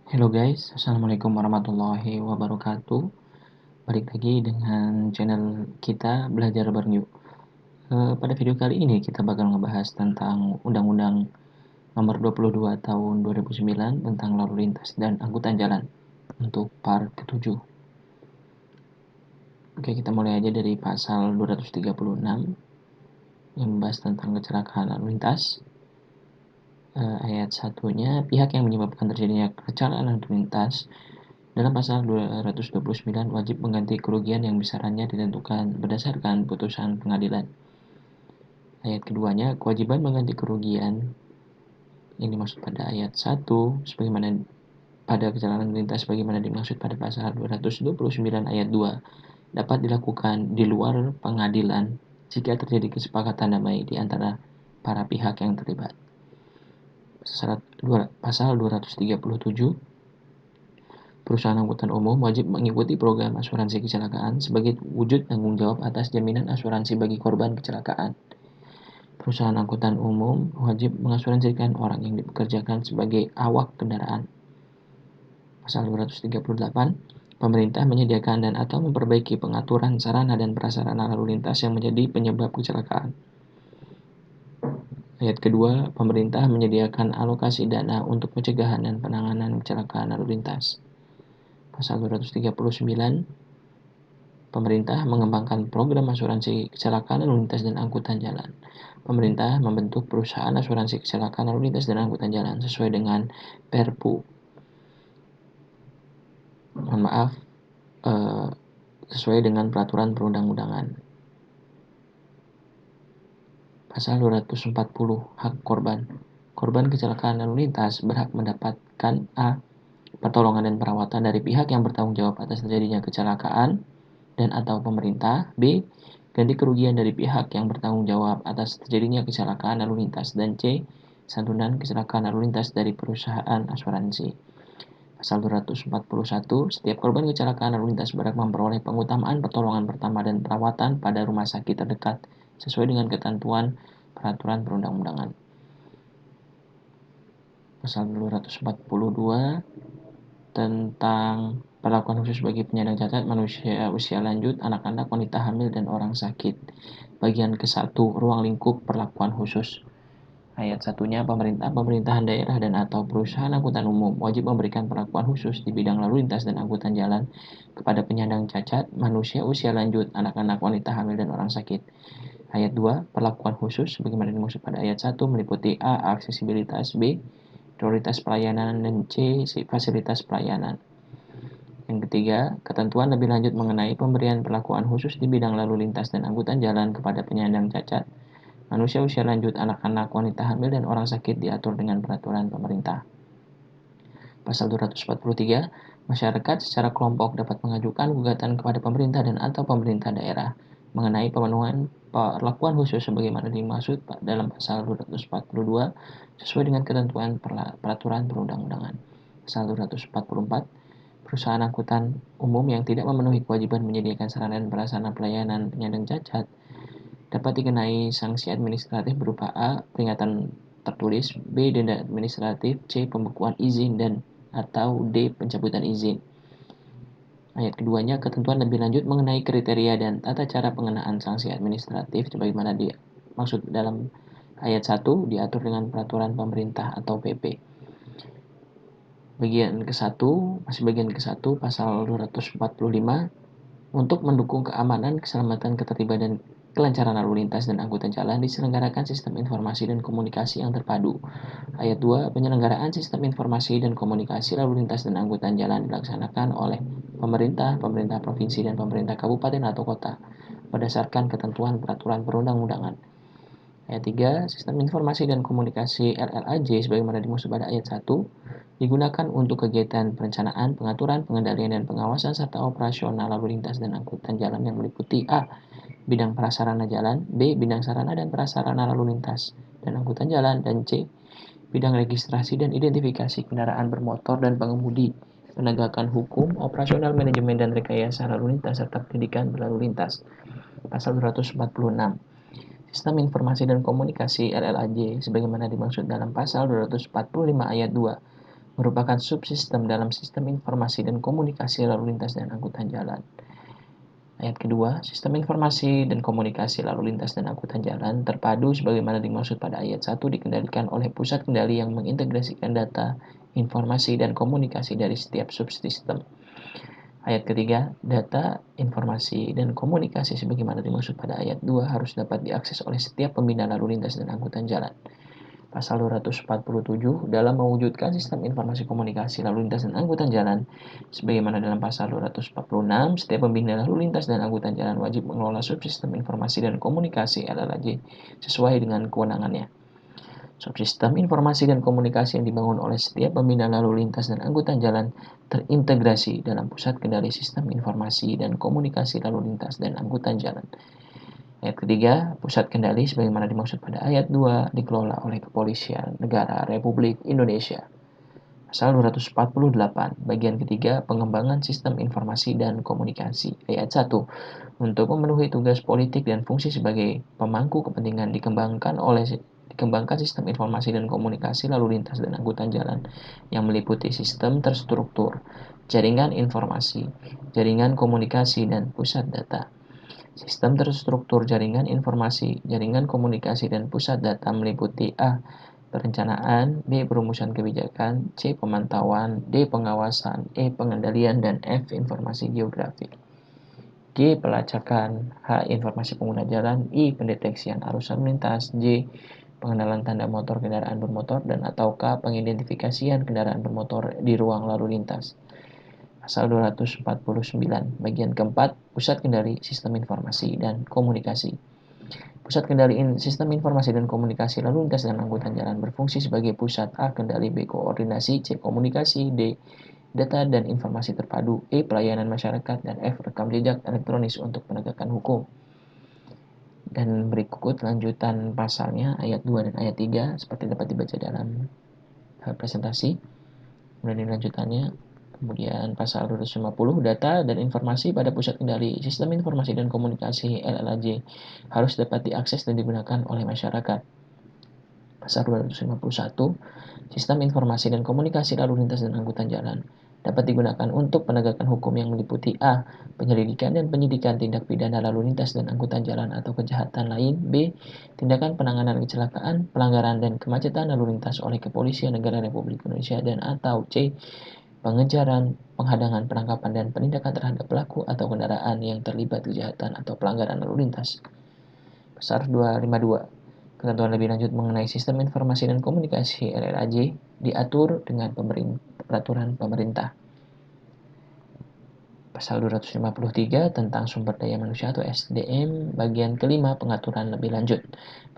Hello guys, Assalamualaikum warahmatullahi wabarakatuh. Balik lagi dengan channel kita Belajar Bareng Yuk. Pada video kali ini kita bakal ngebahas tentang Undang-Undang Nomor 22 Tahun 2009 tentang lalu lintas dan angkutan jalan untuk part ke-7. Oke, kita mulai aja dari pasal 236 yang membahas tentang kecelakaan lalu lintas. Ayat 1-nya, pihak yang menyebabkan terjadinya kecelakaan lalu lintas dalam pasal 229 wajib mengganti kerugian yang besarannya ditentukan berdasarkan putusan pengadilan. Ayat keduanya, kewajiban mengganti kerugian yang dimaksud pada ayat 1 sebagaimana pada kecelakaan lintas sebagaimana dimaksud pada pasal 229 ayat 2 dapat dilakukan di luar pengadilan jika terjadi kesepakatan damai di antara para pihak yang terlibat. Pasal 237, perusahaan angkutan umum wajib mengikuti program asuransi kecelakaan sebagai wujud tanggung jawab atas jaminan asuransi bagi korban kecelakaan. Perusahaan angkutan umum wajib mengasuransikan orang yang dipekerjakan sebagai awak kendaraan. Pasal 238, pemerintah menyediakan dan atau memperbaiki pengaturan sarana dan prasarana lalu lintas yang menjadi penyebab kecelakaan. Ayat kedua, pemerintah menyediakan alokasi dana untuk pencegahan dan penanganan kecelakaan lalu lintas. Pasal 239, pemerintah mengembangkan program asuransi kecelakaan lalu lintas dan angkutan jalan. Pemerintah membentuk perusahaan asuransi kecelakaan lalu lintas dan angkutan jalan sesuai dengan Perpu. Sesuai dengan peraturan perundang-undangan. Pasal 240, hak korban. Korban kecelakaan lalu lintas berhak mendapatkan A. pertolongan dan perawatan dari pihak yang bertanggung jawab atas terjadinya kecelakaan dan atau pemerintah. B. ganti kerugian dari pihak yang bertanggung jawab atas terjadinya kecelakaan lalu lintas. Dan C. santunan kecelakaan lalu lintas dari perusahaan asuransi. Pasal 241, setiap korban kecelakaan lalu lintas berhak memperoleh pengutamaan pertolongan pertama dan perawatan pada rumah sakit terdekat sesuai dengan ketentuan peraturan perundang-undangan. Pasal 242 tentang perlakuan khusus bagi penyandang cacat, manusia usia lanjut, anak-anak, wanita hamil, dan orang sakit. Bagian ke-1, ruang lingkup perlakuan khusus. Ayat 1-nya, pemerintahan daerah dan atau perusahaan angkutan umum wajib memberikan perlakuan khusus di bidang lalu lintas dan angkutan jalan kepada penyandang cacat, manusia usia lanjut, anak-anak, wanita hamil, dan orang sakit. Ayat 2, perlakuan khusus sebagaimana dimaksud pada ayat 1 meliputi A. aksesibilitas, B. prioritas pelayanan, dan C. fasilitas pelayanan. Yang ketiga, ketentuan lebih lanjut mengenai pemberian perlakuan khusus di bidang lalu lintas dan angkutan jalan kepada penyandang cacat, manusia usia lanjut, anak-anak, wanita hamil, dan orang sakit diatur dengan peraturan pemerintah. Pasal 243, masyarakat secara kelompok dapat mengajukan gugatan kepada pemerintah dan atau pemerintah daerah mengenai pemenuhan perlakuan khusus sebagaimana dimaksud dalam pasal 242 sesuai dengan ketentuan peraturan perundang-undangan. Pasal 244, perusahaan angkutan umum yang tidak memenuhi kewajiban menyediakan sarana dan prasarana pelayanan penyandang cacat dapat dikenai sanksi administratif berupa A. peringatan tertulis, B. denda administratif, C. pembekuan izin, dan atau D. pencabutan izin. Ayat keduanya, ketentuan lebih lanjut mengenai kriteria dan tata cara pengenaan sanksi administratif sebagaimana dimaksud dalam ayat 1 diatur dengan peraturan pemerintah atau PP. Bagian ke-1, pasal 245, untuk mendukung keamanan, keselamatan, ketertiban, dan kelancaran lalu lintas dan angkutan jalan diselenggarakan sistem informasi dan komunikasi yang terpadu. Ayat 2, penyelenggaraan sistem informasi dan komunikasi lalu lintas dan angkutan jalan dilaksanakan oleh pemerintah provinsi, dan pemerintah kabupaten atau kota berdasarkan ketentuan peraturan perundang-undangan. Ayat 3, sistem informasi dan komunikasi LLAJ sebagaimana dimaksud pada ayat 1 digunakan untuk kegiatan perencanaan, pengaturan, pengendalian, dan pengawasan serta operasional lalu lintas dan angkutan jalan yang meliputi A. bidang prasarana jalan, B. bidang sarana dan prasarana lalu lintas dan angkutan jalan, dan C. bidang registrasi dan identifikasi kendaraan bermotor dan pengemudi, penegakan hukum, operasional manajemen dan rekayasa lalu lintas, serta pendidikan berlalu lintas. Pasal 246, sistem informasi dan komunikasi LLAJ sebagaimana dimaksud dalam pasal 245 ayat 2 merupakan subsistem dalam sistem informasi dan komunikasi lalu lintas dan angkutan jalan. Ayat kedua, sistem informasi dan komunikasi lalu lintas dan angkutan jalan terpadu sebagaimana dimaksud pada ayat 1 dikendalikan oleh pusat kendali yang mengintegrasikan data, informasi, dan komunikasi dari setiap subsistem. Ayat ketiga, data, informasi, dan komunikasi sebagaimana dimaksud pada ayat 2 harus dapat diakses oleh setiap pembina lalu lintas dan angkutan jalan. Pasal 247 dalam mewujudkan sistem informasi komunikasi lalu lintas dan angkutan jalan sebagaimana dalam pasal 246, setiap pembina lalu lintas dan angkutan jalan wajib mengelola subsistem informasi dan komunikasi LLAJ sesuai dengan kewenangannya. Subsistem informasi dan komunikasi yang dibangun oleh setiap pembina lalu lintas dan angkutan jalan terintegrasi dalam pusat kendali sistem informasi dan komunikasi lalu lintas dan angkutan jalan. Ayat ketiga, pusat kendali sebagaimana dimaksud pada ayat 2 dikelola oleh Kepolisian Negara Republik Indonesia. Pasal 248, bagian ketiga, pengembangan sistem informasi dan komunikasi. Ayat 1, untuk memenuhi tugas politik dan fungsi sebagai pemangku kepentingan dikembangkan sistem informasi dan komunikasi lalu lintas dan angkutan jalan yang meliputi sistem terstruktur, jaringan informasi, jaringan komunikasi, dan pusat data. Sistem terstruktur jaringan informasi, jaringan komunikasi, dan pusat data meliputi A. Perencanaan, B. Perumusan kebijakan, C. Pemantauan, D. Pengawasan, E. Pengendalian, dan F. Informasi geografik. G. Pelacakan, H. Informasi pengguna jalan, I. Pendeteksian arus lalu lintas, J. Pengenalan tanda motor kendaraan bermotor, dan atau K. Pengidentifikasian kendaraan bermotor di ruang lalu lintas. Pasal 249, bagian keempat, pusat kendali sistem informasi dan komunikasi. Pusat kendali sistem informasi dan komunikasi lalu lintas dan angkutan jalan berfungsi sebagai pusat A. Kendali, B. Koordinasi, C. Komunikasi, D. Data dan informasi terpadu, E. Pelayanan masyarakat, dan F. Rekam jejak elektronis untuk penegakan hukum. Dan berikut lanjutan pasalnya ayat 2 dan ayat 3 seperti dapat dibaca dalam presentasi. Kemudian lanjutannya. Kemudian pasal 250, data dan informasi pada pusat kendali sistem informasi dan komunikasi LLAJ harus dapat diakses dan digunakan oleh masyarakat. Pasal 251, sistem informasi dan komunikasi lalu lintas dan angkutan jalan dapat digunakan untuk penegakan hukum yang meliputi A. Penyelidikan dan penyidikan tindak pidana lalu lintas dan angkutan jalan atau kejahatan lain, B. Tindakan penanganan kecelakaan, pelanggaran, dan kemacetan lalu lintas oleh Kepolisian Negara Republik Indonesia, dan atau C. Pengejaran, penghadangan, penangkapan, dan penindakan terhadap pelaku atau kendaraan yang terlibat kejahatan atau pelanggaran lalu lintas. Pasal 252. Ketentuan lebih lanjut mengenai sistem informasi dan komunikasi LLAJ diatur dengan peraturan pemerintah. Pasal 253 tentang sumber daya manusia atau SDM, bagian kelima, pengaturan lebih lanjut.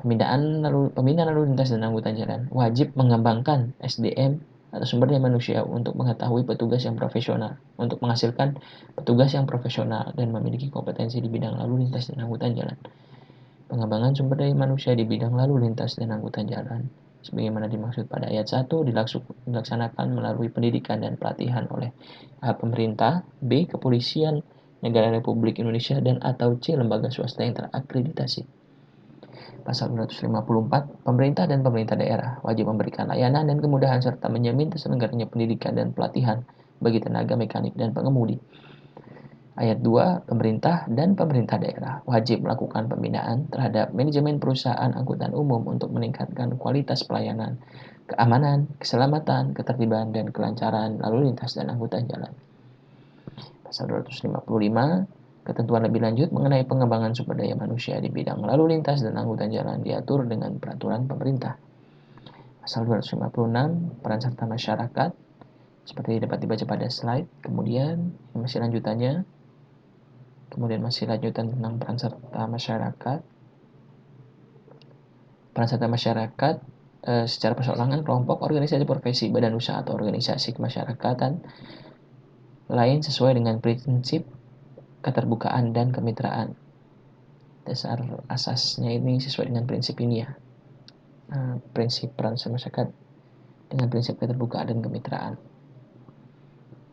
Pembina lalu lintas dan angkutan jalan wajib mengembangkan SDM atau sumber daya manusia untuk mengetahui petugas yang profesional, untuk menghasilkan petugas yang profesional dan memiliki kompetensi di bidang lalu lintas dan angkutan jalan. Pengembangan sumber daya manusia di bidang lalu lintas dan angkutan jalan sebagaimana dimaksud pada ayat 1 dilaksanakan melalui pendidikan dan pelatihan oleh A. Pemerintah, B. Kepolisian Negara Republik Indonesia, dan atau C. Lembaga swasta yang terakreditasi. Pasal 254, pemerintah dan pemerintah daerah wajib memberikan layanan dan kemudahan serta menjamin terselenggaranya pendidikan dan pelatihan bagi tenaga mekanik dan pengemudi. Ayat 2, pemerintah dan pemerintah daerah wajib melakukan pembinaan terhadap manajemen perusahaan angkutan umum untuk meningkatkan kualitas pelayanan, keamanan, keselamatan, ketertiban, dan kelancaran lalu lintas dan angkutan jalan. Pasal 255, ketentuan lebih lanjut mengenai pengembangan sumber daya manusia di bidang lalu lintas dan angkutan jalan diatur dengan peraturan pemerintah. Pasal 256, peran serta masyarakat, seperti dapat dibaca pada slide. Kemudian masih lanjutannya. Kemudian masih lanjutan tentang peran serta masyarakat. Peran serta masyarakat secara perseorangan, kelompok, organisasi profesi, badan usaha, atau organisasi kemasyarakatan lain sesuai dengan prinsip keterbukaan dan kemitraan. Dasar asasnya ini sesuai dengan prinsip ini ya. Prinsip peran masyarakat dengan prinsip keterbukaan dan kemitraan.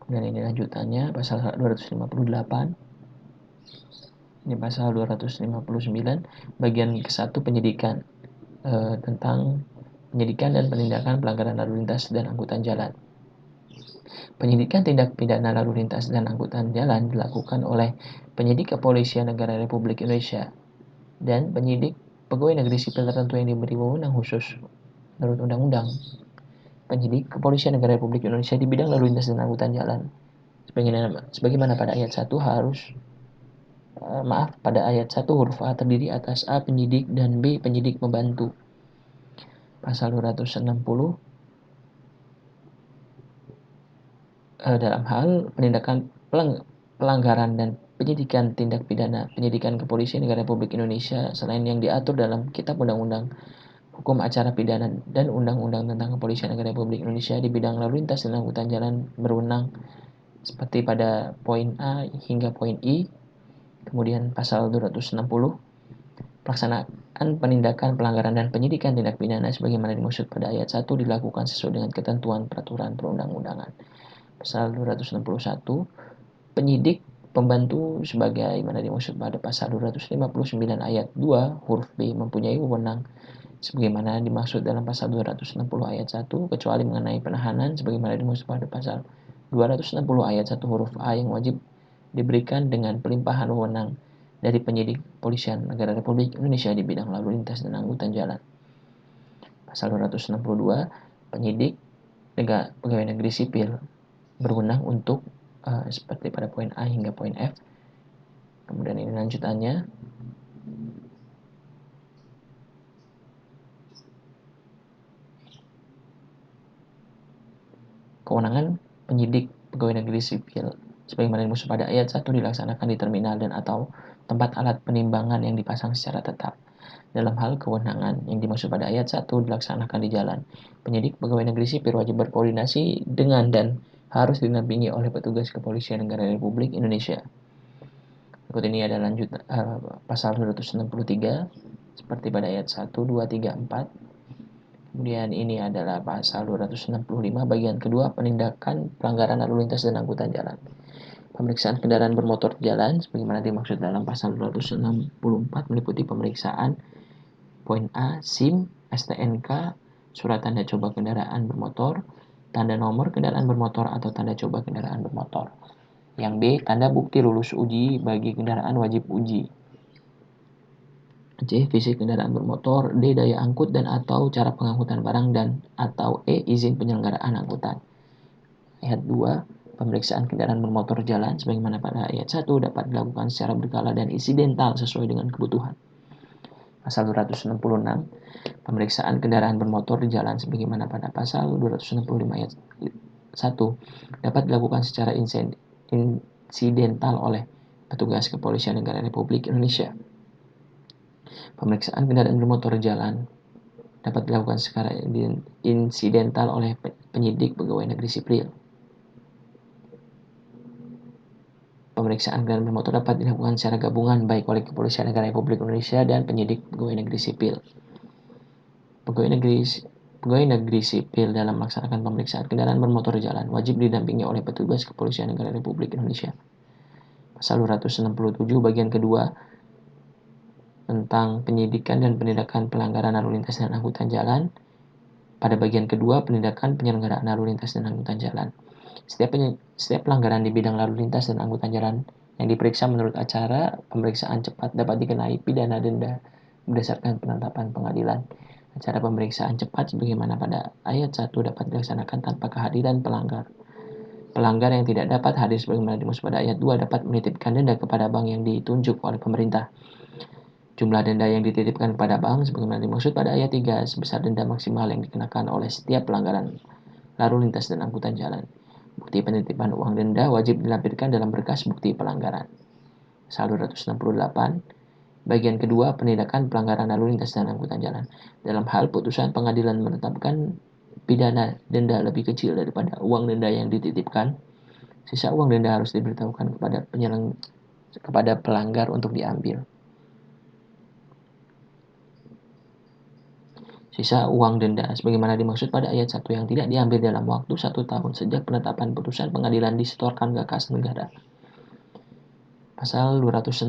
Dan ini lanjutannya pasal 258. Ini pasal 259 bagian ke-1 penyidikan tentang penyidikan dan penindakan pelanggaran lalu lintas dan angkutan jalan. Penyidikan tindak pidana lalu lintas dan angkutan jalan dilakukan oleh penyidik Kepolisian Negara Republik Indonesia dan penyidik pegawai negeri sipil tertentu yang diberi wewenang khusus menurut undang-undang. Penyidik Kepolisian Negara Republik Indonesia di bidang lalu lintas dan angkutan jalan sebagaimana pada ayat 1 pada ayat 1 huruf A terdiri atas A penyidik dan B penyidik membantu. Pasal 260 dalam hal penindakan pelanggaran dan penyidikan tindak pidana penyidikan Kepolisian Negara Republik Indonesia selain yang diatur dalam Kitab Undang-Undang Hukum Acara Pidana dan Undang-Undang tentang Kepolisian Negara Republik Indonesia di bidang lalu lintas dan angkutan jalan berwenang seperti pada poin A hingga poin I. Kemudian pasal 260 pelaksanaan penindakan pelanggaran dan penyidikan tindak pidana sebagaimana dimaksud pada ayat 1 dilakukan sesuai dengan ketentuan peraturan perundang-undangan. Pasal 261 penyidik pembantu sebagaimana dimaksud pada pasal 259 ayat 2 huruf B mempunyai wewenang sebagaimana dimaksud dalam pasal 260 ayat 1 kecuali mengenai penahanan sebagaimana dimaksud pada pasal 260 ayat 1 huruf A yang wajib diberikan dengan pelimpahan wewenang dari penyidik Kepolisian Negara Republik Indonesia di bidang lalu lintas dan angkutan jalan. Pasal 262 penyidik pegawai negeri sipil berwenang untuk seperti pada poin A hingga poin F. Kemudian ini lanjutannya. Kewenangan penyidik pegawai negeri sipil sebagaimana dimaksud pada ayat 1 dilaksanakan di terminal dan atau tempat alat penimbangan yang dipasang secara tetap. Dalam hal kewenangan yang dimaksud pada ayat 1 dilaksanakan di jalan, penyidik pegawai negeri sipil wajib berkoordinasi dengan dan harus didampingi oleh petugas Kepolisian Negara Republik Indonesia. Berikut ini ada lanjut pasal 263 seperti pada ayat 1, 2, 3, 4. Kemudian ini adalah pasal 265 bagian kedua penindakan pelanggaran lalu lintas dan angkutan jalan. Pemeriksaan kendaraan bermotor jalan sebagaimana dimaksud dalam pasal 264 meliputi pemeriksaan poin A, SIM, STNK, surat tanda coba kendaraan bermotor, tanda nomor kendaraan bermotor atau tanda coba kendaraan bermotor. Yang B, tanda bukti lulus uji bagi kendaraan wajib uji. C, fisik kendaraan bermotor. D, daya angkut dan atau cara pengangkutan barang dan atau E, izin penyelenggaraan angkutan. Ayat 2, pemeriksaan kendaraan bermotor jalan sebagaimana pada ayat 1 dapat dilakukan secara berkala dan insidental sesuai dengan kebutuhan. Pasal 266, pemeriksaan kendaraan bermotor di jalan sebagaimana pada pasal 265 ayat 1 dapat dilakukan secara insidental oleh petugas Kepolisian Negara Republik Indonesia. Pemeriksaan kendaraan bermotor jalan dapat dilakukan secara insidental oleh penyidik pegawai negeri sipil. Pemeriksaan kendaraan bermotor dapat dilakukan secara gabungan baik oleh Kepolisian Negara Republik Indonesia dan penyidik pegawai negeri sipil. Pegawai negeri sipil dalam melaksanakan pemeriksaan kendaraan bermotor jalan wajib didampingi oleh petugas Kepolisian Negara Republik Indonesia. Pasal 267 bagian kedua tentang penyidikan dan penindakan pelanggaran lalu lintas dan angkutan jalan. Pada bagian kedua, penindakan penyelenggaraan lalu lintas dan angkutan jalan. Setiap pelanggaran di bidang lalu lintas dan angkutan jalan yang diperiksa menurut acara pemeriksaan cepat dapat dikenai pidana denda berdasarkan penetapan pengadilan. Acara pemeriksaan cepat sebagaimana pada ayat 1 dapat dilaksanakan tanpa kehadiran pelanggar. Pelanggar yang tidak dapat hadir sebagaimana dimaksud pada ayat 2 dapat menitipkan denda kepada bank yang ditunjuk oleh pemerintah. Jumlah denda yang dititipkan kepada bank sebagaimana dimaksud pada ayat 3 sebesar denda maksimal yang dikenakan oleh setiap pelanggaran lalu lintas dan angkutan jalan. Bukti penitipan uang denda wajib dilampirkan dalam berkas bukti pelanggaran. Pasal 268 bagian kedua penindakan pelanggaran lalu lintas dan angkutan jalan. Dalam hal putusan pengadilan menetapkan pidana denda lebih kecil daripada uang denda yang dititipkan, sisa uang denda harus diberitahukan kepada pelanggar untuk diambil. Sisa uang denda sebagaimana dimaksud pada ayat 1 yang tidak diambil dalam waktu 1 tahun sejak penetapan putusan pengadilan disetorkan ke kas negara. Pasal 269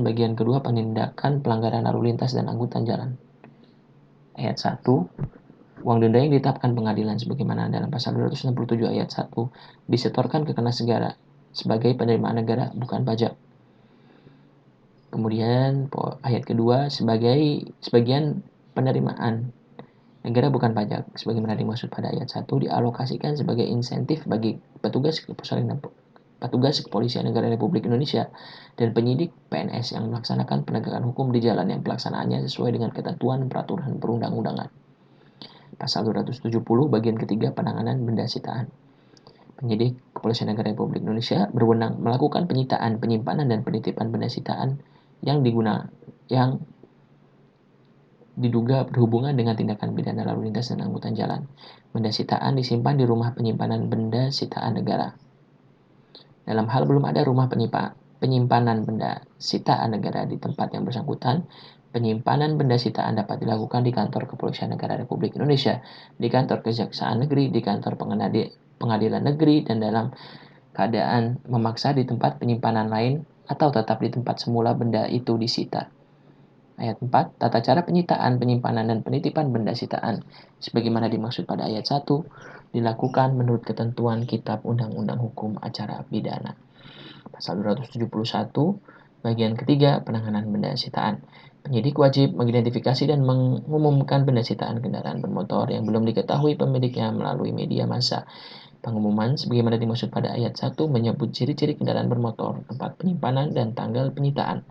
bagian kedua penindakan pelanggaran lalu lintas dan angkutan jalan. Ayat 1, Uang denda yang ditetapkan pengadilan sebagaimana dalam pasal 267 ayat 1 disetorkan ke kas negara sebagai penerimaan negara, bukan pajak. Kemudian ayat kedua, sebagian penerimaan negara bukan pajak sebagaimana dimaksud pada ayat 1 dialokasikan sebagai insentif bagi petugas kepolisian negara Republik Indonesia dan penyidik PNS yang melaksanakan penegakan hukum di jalan yang pelaksanaannya sesuai dengan ketentuan peraturan perundang-undangan. Pasal 270 bagian ketiga, penanganan benda sitaan. Penyidik Kepolisian Negara Republik Indonesia berwenang melakukan penyitaan, penyimpanan, dan penitipan benda sitaan yang diduga berhubungan dengan tindakan pidana lalu lintas dan angkutan jalan. Benda sitaan disimpan di rumah penyimpanan benda sitaan negara. Dalam hal belum ada rumah penyimpanan benda sitaan negara di tempat yang bersangkutan, penyimpanan benda sitaan dapat dilakukan di kantor Kepolisian Negara Republik Indonesia, di kantor Kejaksaan Negeri, di kantor Pengadilan Negeri, dan dalam keadaan memaksa di tempat penyimpanan lain atau tetap di tempat semula benda itu disita. Ayat 4, tata cara penyitaan, penyimpanan, dan penitipan benda sitaan sebagaimana dimaksud pada ayat 1 dilakukan menurut ketentuan Kitab Undang-Undang Hukum Acara Pidana. Pasal 271 bagian ketiga, penanganan benda sitaan. Penyidik wajib mengidentifikasi dan mengumumkan benda sitaan kendaraan bermotor yang belum diketahui pemiliknya melalui media massa. Pengumuman sebagaimana dimaksud pada ayat 1 menyebut ciri-ciri kendaraan bermotor, tempat penyimpanan, dan tanggal penyitaan.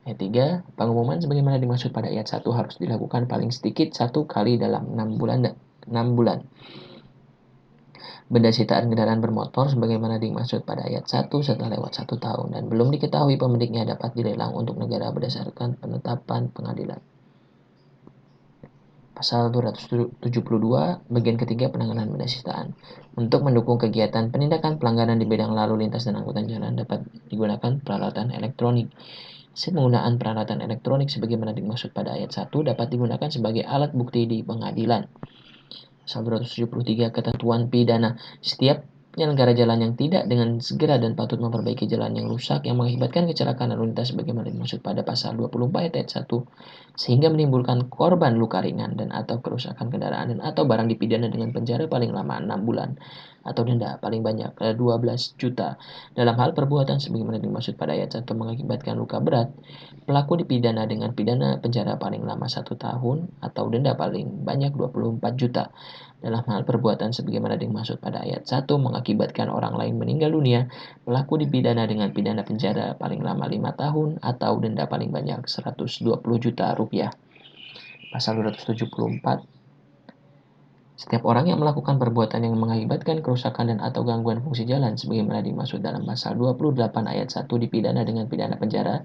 Ayat 3, pengumuman sebagaimana dimaksud pada ayat 1 harus dilakukan paling sedikit 1 kali dalam 6 bulan. Benda sitaan kendaraan bermotor sebagaimana dimaksud pada ayat 1 setelah lewat 1 tahun dan belum diketahui pemiliknya dapat dilelang untuk negara berdasarkan penetapan pengadilan. Pasal 272 bagian ketiga, penanganan benda sitaan. Untuk mendukung kegiatan penindakan pelanggaran di bidang lalu lintas dan angkutan jalan dapat digunakan peralatan elektronik. Penggunaan peralatan elektronik sebagaimana dimaksud pada ayat 1 dapat digunakan sebagai alat bukti di pengadilan. Pasal 273 ketentuan pidana. Setiap penyelenggara jalan yang tidak dengan segera dan patut memperbaiki jalan yang rusak yang mengakibatkan kecelakaan lalu lintas sebagaimana dimaksud pada pasal 24 ayat 1 sehingga menimbulkan korban luka ringan dan atau kerusakan kendaraan dan atau barang dipidana dengan penjara paling lama 6 bulan atau denda paling banyak 12 juta. Dalam hal perbuatan sebagaimana dimaksud pada ayat 1 mengakibatkan luka berat, pelaku dipidana dengan pidana penjara paling lama 1 tahun atau denda paling banyak 24 juta. Dalam hal perbuatan sebagaimana dimaksud pada ayat 1 mengakibatkan orang lain meninggal dunia, pelaku dipidana dengan pidana penjara paling lama 5 tahun atau denda paling banyak 120 juta rupiah. Pasal 274, setiap orang yang melakukan perbuatan yang mengakibatkan kerusakan dan atau gangguan fungsi jalan sebagaimana dimaksud dalam pasal 28 ayat 1 dipidana dengan pidana penjara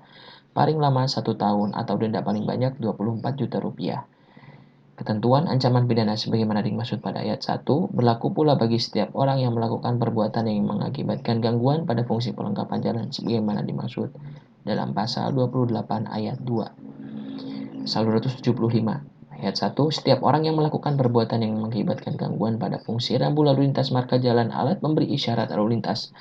paling lama 1 tahun atau denda paling banyak 24 juta rupiah. Ketentuan ancaman pidana sebagaimana dimaksud pada ayat 1 berlaku pula bagi setiap orang yang melakukan perbuatan yang mengakibatkan gangguan pada fungsi perlengkapan jalan sebagaimana dimaksud dalam pasal 28 ayat 2. Pasal 275 ayat 1, setiap orang yang melakukan perbuatan yang mengakibatkan gangguan pada fungsi rambu lalu lintas, marka jalan, alat pemberi isyarat lalu lintas,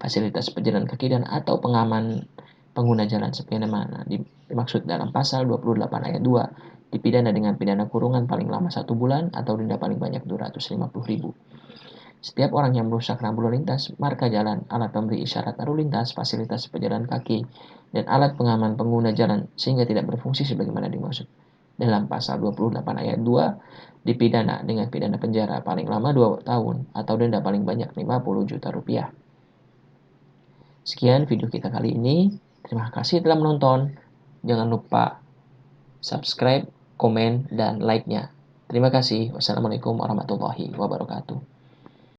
fasilitas pejalan kaki dan atau pengaman pengguna jalan sebagaimana dimaksud dalam pasal 28 ayat 2 dipidana dengan pidana kurungan paling lama 1 bulan atau denda paling banyak 250.000. Setiap orang yang merusak rambu lalu lintas, marka jalan, alat pemberi isyarat lalu lintas, fasilitas pejalan kaki, dan alat pengaman pengguna jalan sehingga tidak berfungsi sebagaimana dimaksud dalam pasal 28 ayat 2 dipidana dengan pidana penjara paling lama 2 tahun atau denda paling banyak 50 juta rupiah. Sekian video kita kali ini. Terima kasih telah menonton. Jangan lupa subscribe, komen, dan like-nya. Terima kasih. Wassalamualaikum warahmatullahi wabarakatuh.